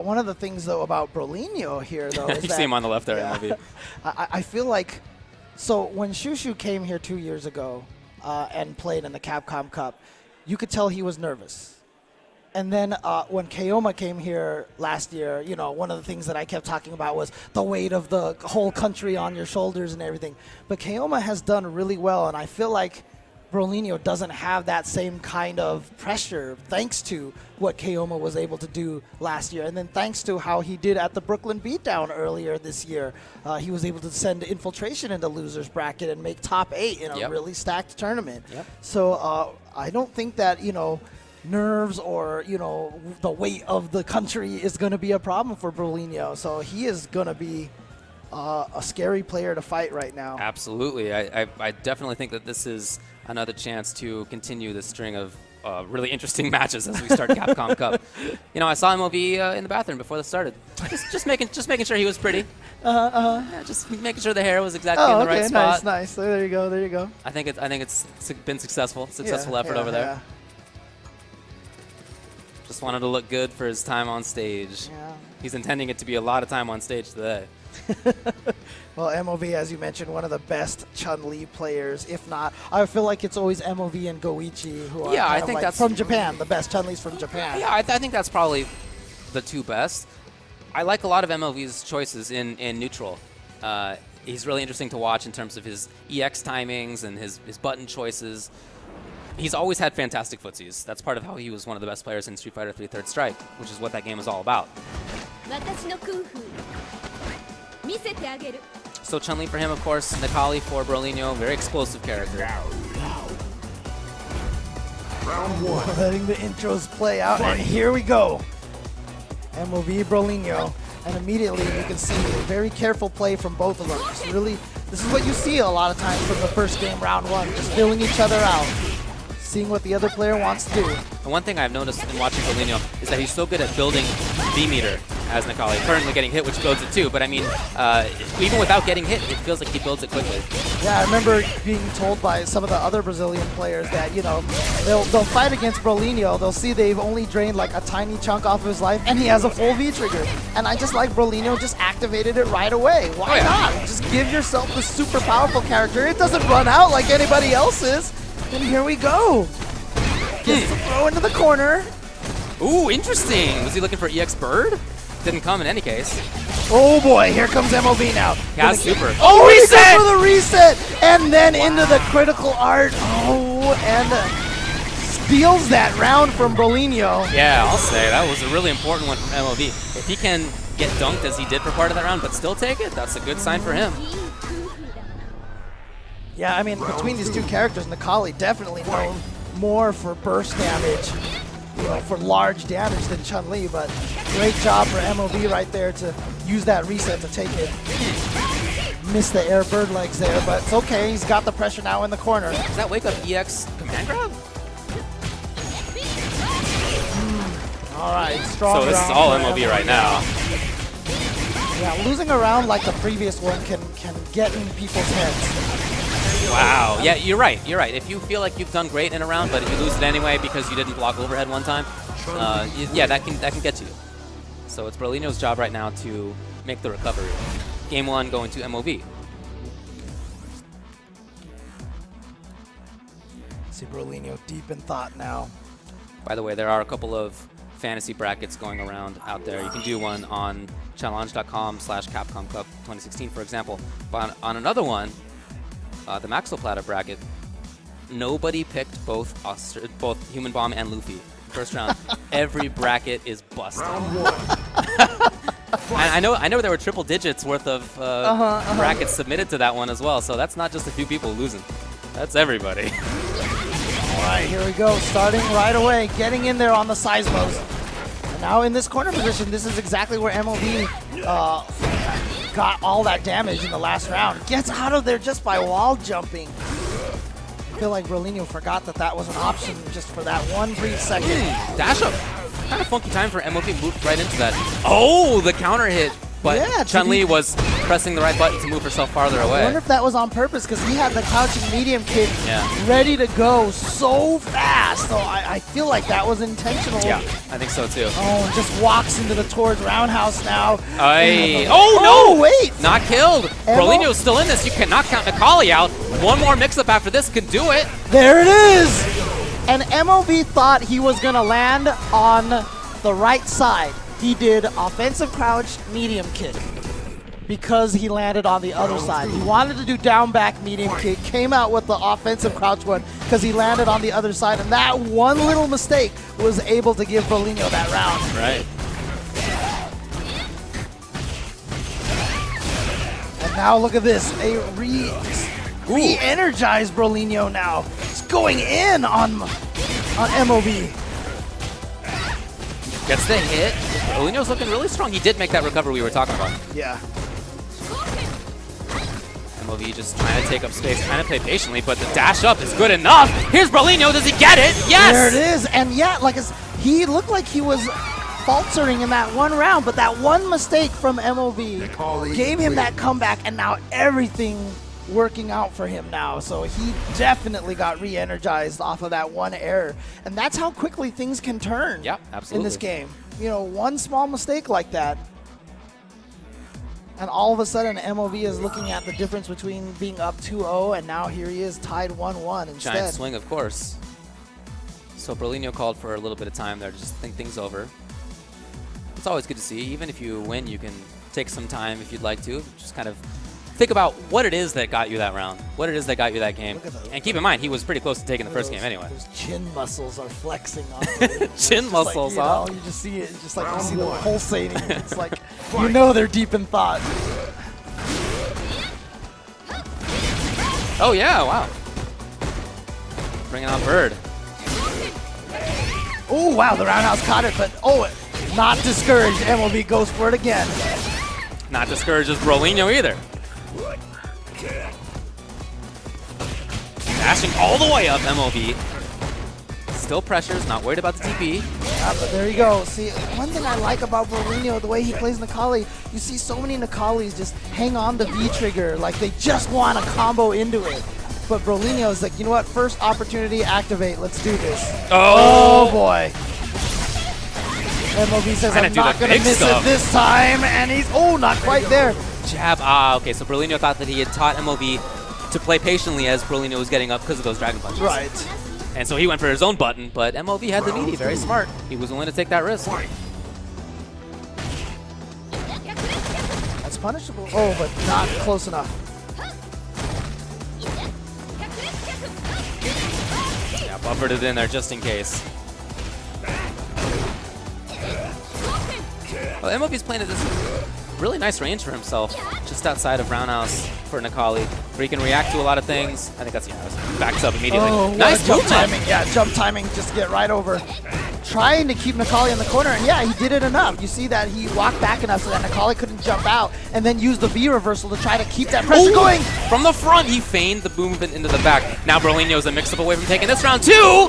One of the things, though, about Brolynho here, though, is you that, see him on the left there, yeah, MLB. I feel like, so when Shushu came here 2 years ago and played in the Capcom Cup, you could tell he was nervous. And then when Kayoma came here last year, you know, one of the things that I kept talking about was the weight of the whole country on your shoulders and everything. But Kayoma has done really well, and I feel like Brolynho doesn't have that same kind of pressure thanks to what Kayoma was able to do last year. And then thanks to how he did at the Brooklyn Beatdown earlier this year, he was able to send Infiltration into loser's bracket and make top 8 in a really stacked tournament. So I don't think that, you know, nerves or, you know, the weight of the country is going to be a problem for Brolynho. So he is going to be a scary player to fight right now. Absolutely. I definitely think that this is another chance to continue the string of really interesting matches as we start Capcom Cup. You know, I saw MLB in the bathroom before this started. Just making sure he was pretty. Yeah, just making sure the hair was exactly in the right spot. Nice. There you go. I think it's been successful effort over there. Yeah. Just wanted to look good for his time on stage. Yeah. He's intending it to be a lot of time on stage today. Well, MOV, as you mentioned, one of the best Chun-Li players, if not. I feel like it's always MOV and Goichi who are I think that's from Japan, the best Chun-Li's from Japan. Yeah, I think that's probably the two best. I like a lot of MOV's choices in neutral. He's really interesting to watch in terms of his EX timings and his button choices. He's always had fantastic footsies. That's part of how he was one of the best players in Street Fighter 3 Third Strike, which is what that game is all about. So Chun-Li for him, of course. Nikali for Brolynho, very explosive character. Round 1. Letting the intros play out, and here we go. MOV Brolynho, and immediately you can see a very careful play from both of them. This is what you see a lot of times from the first game, round 1, just filling each other out, seeing what the other player wants to do. And one thing I've noticed in watching Brolynho is that he's so good at building V-meter as Nikali. Currently getting hit, which builds it too, but I mean, even without getting hit, it feels like he builds it quickly. Yeah, I remember being told by some of the other Brazilian players that, you know, they'll fight against Brolynho, they'll see they've only drained like a tiny chunk off of his life, and he has a full V-trigger. And I just like Brolynho just activated it right away. Why not? Just give yourself the super powerful character. It doesn't run out like anybody else's. And here we go. Gets to throw into the corner. Ooh, interesting. Was he looking for EX Bird? Didn't come in any case. Oh boy, here comes MLB now. Yeah, super. Oh, reset! For the reset! And then into the critical art. Oh, and steals that round from Brolynho. Yeah, I'll say that was a really important one from MLB. If he can get dunked as he did for part of that round, but still take it, that's a good sign for him. Yeah, I mean, between these two characters, Nikali definitely known more for burst damage, you know, for large damage than Chun-Li, but great job for MOV right there to use that reset to take it. Missed the air bird legs there, but it's okay. He's got the pressure now in the corner. Does that wake up EX command grab? All right, strong. So this is all MOV right now. Yeah, losing a round like the previous one can get in people's heads. Wow. Yeah, you're right. You're right. If you feel like you've done great in a round, but if you lose it anyway because you didn't block overhead one time, yeah, that can get to you. So it's Brolynho's job right now to make the recovery. Game 1 going to MOV. See Brolynho deep in thought now. By the way, there are a couple of fantasy brackets going around out there. You can do one on challenge.com/Capcom Cup 2016, for example. But on another one, the Maxwell Platter bracket, nobody picked both Human Bomb and Luffy. First round, every bracket is busted. And I know there were triple digits worth of brackets submitted to that one as well, so that's not just a few people losing. That's everybody. All right, here we go. Starting right away, getting in there on the seismos. And now in this corner position, this is exactly where MLB got all that damage in the last round. Gets out of there just by wall jumping. I feel like Brolynho forgot that was an option just for that one brief second. Dash up. Kind of funky time for MLB, moved right into that. Oh, the counter hit but Yeah, Chun-Li was pressing the right button to move herself farther I away. wonder if that was on purpose because he had the crouching medium kick Yeah. ready to go so fast. So I feel like that was intentional. Yeah, I think so too. Oh, and just walks into the Tor's roundhouse now. Aye. And- Oh, no! wait! Not killed. Emo- Brolynho's still in this. You cannot count Nikali out. One more mix-up after this can do it. There it is! And MOV thought he was going to land on the right side. He did offensive crouch, medium kick. Because he landed on the other side. He wanted to do down back medium kick, came out with the offensive crouch one because he landed on the other side, and that one little mistake was able to give Brolynho that round. Right. And now look at this, a re-energized Brolynho now. It's going in on MOV. Gets the hit. Brolynho's looking really strong. He did make that recovery we were talking about. Yeah. MOV just trying to take up space, trying to play patiently, but the dash up is good enough. Here's Brolynho. Does he get it? Yes! There it is. And yeah, he looked like he was faltering in that one round, but that one mistake from MOV gave him that comeback, and now everything working out for him now. So he definitely got re-energized off of that one error. And that's how quickly things can turn Yeah, absolutely. in this game. You know, one small mistake like that, and all of a sudden MOV is looking at the difference between being up 2-0 and now here he is tied 1-1 instead. Giant swing, of course. So Brolynho called for a little bit of time there to just think things over. It's always good to see. Even if you win, you can take some time if you'd like to. Just kind of think about what it is that got you that round, what it is that got you that game. And keep in mind, he was pretty close to taking the first game anyway. Those chin muscles are flexing on him. Chin muscles, like, you just see it, just like you see them pulsating. It's like, you know they're deep in thought. Oh yeah, wow. Bringing on Bird. Oh, wow, the roundhouse caught it, but not discouraged. MLB goes for it again. Not discouraged as Brolynho either. Dashing all the way up, MOV. Still pressures, not worried about the TP. Yeah, but there you go. See, one thing I like about Brolynho, the way he plays Nikali, you see so many Nikalis just hang on the V trigger, like they just want to combo into it. But Brolynho is like, you know what? First opportunity, activate. Let's do this. Oh, boy. MOV says, I'm not going to miss it this time. And he's, not quite there. Jab. Okay, so Brolynho thought that he had taught MOV to play patiently as Brolynho was getting up because of those dragon punches. Right. And so he went for his own button, but MOV had the meaty. Very smart. He was willing to take that risk. That's punishable. Oh, but not close enough. Yeah, buffered it in there just in case. Well, MOV's playing at this really nice range for himself, just outside of roundhouse for Nikali, where he can react to a lot of things. I think that's, backs up immediately. Oh, nice jump movement. timing. Yeah, jump timing just to get right over. Trying to keep Nikali in the corner, and yeah, he did it enough. You see that he walked back enough so that Nikali couldn't jump out, and then use the V reversal to try to keep that pressure going. From the front, he feigned the movement into the back. Now Brolynho's a mix-up away from taking this round too.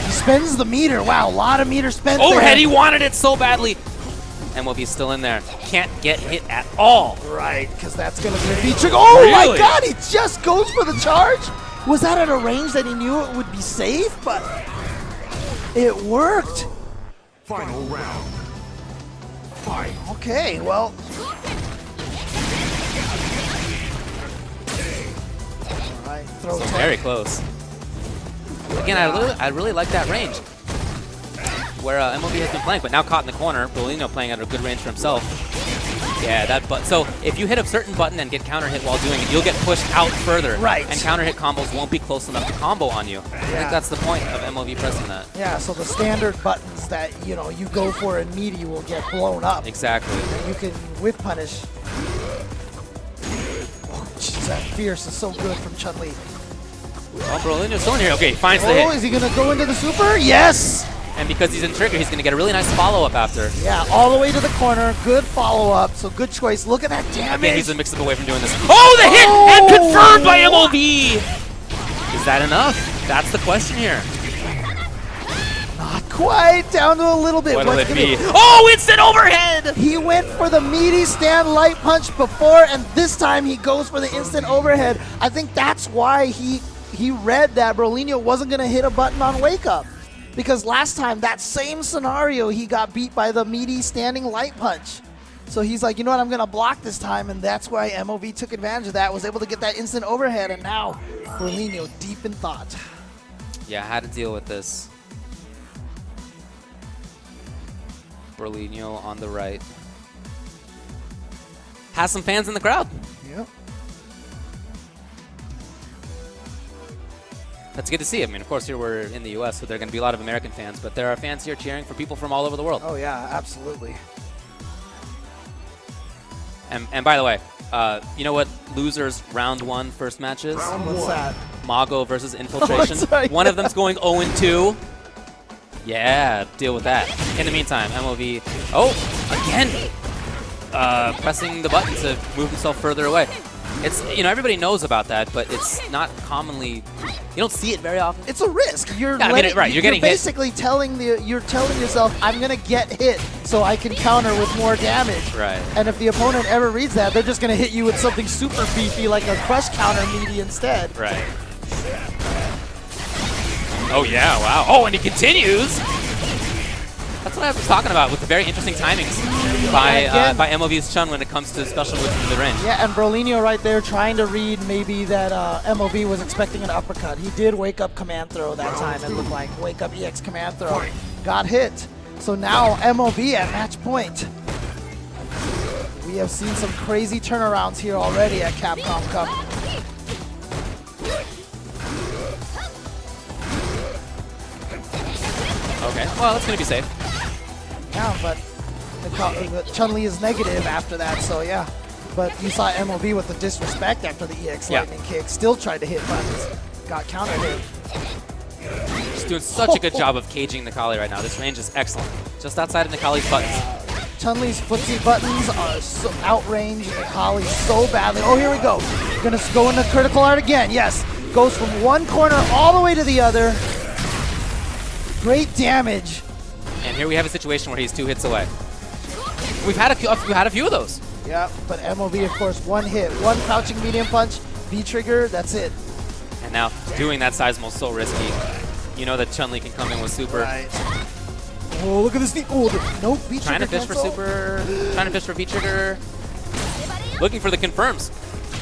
He spends the meter. Wow, a lot of meter spent Overhead, there. he wanted it so badly. MOV's still in there. Can't get hit at all. Right, because that's going to be a feature. Oh my Really? God, he just goes for the charge. Was that at a range that he knew it would be safe? But it worked. Final round. Fight. Okay, well. All right, throw So tech. very close. Again, I really like that range where MOV has been playing, but now caught in the corner. Brolynho playing at a good range for himself. Yeah, that button. So if you hit a certain button and get counter hit while doing it, you'll get pushed out further. Right. And counter hit combos won't be close enough to combo on you. I think that's the point of MOV pressing that. Yeah, so the standard buttons that, you go for in meaty will get blown up. Exactly. You can whip punish. Oh, jeez, that fierce is so good from Chun-Li. Oh, Brolynho's still in here. Okay, he finds the hit. Is he going to go into the super? Yes! And because he's in trigger, he's going to get a really nice follow-up after. Yeah, all the way to the corner. Good follow-up, so good choice. Look at that damage. I think he's a mix-up away from doing this. Oh, the hit! And confirmed by MOV! Is that enough? That's the question here. Not quite down to a little bit. What'll What's it gonna be? Oh, instant overhead! He went for the meaty stand light punch before, and this time he goes for the instant overhead. I think that's why he read that Brolynho wasn't going to hit a button on Wake Up. Because last time, that same scenario, he got beat by the meaty standing light punch. So he's like, you know what, I'm going to block this time, and that's why MOV took advantage of that, was able to get that instant overhead, and now Brolynho deep in thought. Yeah, I had to deal with this. Brolynho on the right. Has some fans in the crowd. Yep. That's good to see. I mean, of course, here we're in the U.S., so there are going to be a lot of American fans, but there are fans here cheering for people from all over the world. Oh, yeah, absolutely. And by the way, you know what losers round 1 first match is? What's that? Mago versus Infiltration. Oh, sorry. One of them's going 0-2. Yeah, deal with that. In the meantime, MOV, again, pressing the button to move himself further away. It's, you know, everybody knows about that, but it's not commonly, you don't see it very often. It's a risk. You're Yeah, I mean, right, you're getting hit. basically telling yourself, I'm gonna get hit so I can counter with more damage. Right. And if the opponent ever reads that, they're just gonna hit you with something super beefy like a crush counter meaty instead. Right. Oh, yeah, wow. Oh, and he continues. That's what I was talking about with the very interesting timings by MOV's Chun when it comes to special moves in the range. Yeah, and Brolynho right there trying to read maybe that MOV was expecting an uppercut. He did wake up command throw that time. It looked like wake up EX command throw. Got hit. So now MOV at match point. We have seen some crazy turnarounds here already at Capcom Cup. Okay, well, that's going to be safe. Yeah, but the Chun-Li is negative after that, so yeah. But you saw MOV with the disrespect after the EX lightning kick. Still tried to hit buttons. Got counter hit. He's doing such a good job of caging Nikali right now. This range is excellent. Just outside of Nikali's buttons. Chun-Li's footsie buttons are so outrange Nikali so badly. Oh, here we go. Gonna go into critical art again. Yes. Goes from one corner all the way to the other. Great damage. And here we have a situation where he's 2 hits away. We've had a few of those. Yeah, but MOV, of course, one hit. One crouching medium punch, V-trigger, that's it. And now doing that Seismo is so risky. You know that Chun-Li can come in with super. Right. Oh, look at this. Oh, no V-trigger Trying to fish for super. Trying to fish for V-trigger. Looking for the confirms.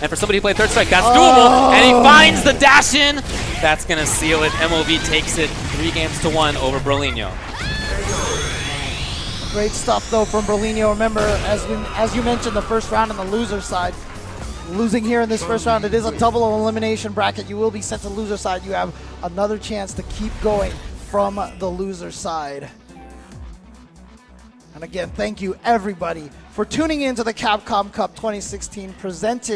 And for somebody who played third strike, that's doable. And he finds the dash in. That's going to seal it. MOV takes it 3-1 over Brolynho. Great stuff, though, from Brolynho. Remember, as you mentioned, the first round on the loser side. Losing here in this first round, it is a double elimination bracket. You will be sent to loser side. You have another chance to keep going from the loser side. And again, thank you, everybody, for tuning in to the Capcom Cup 2016 presented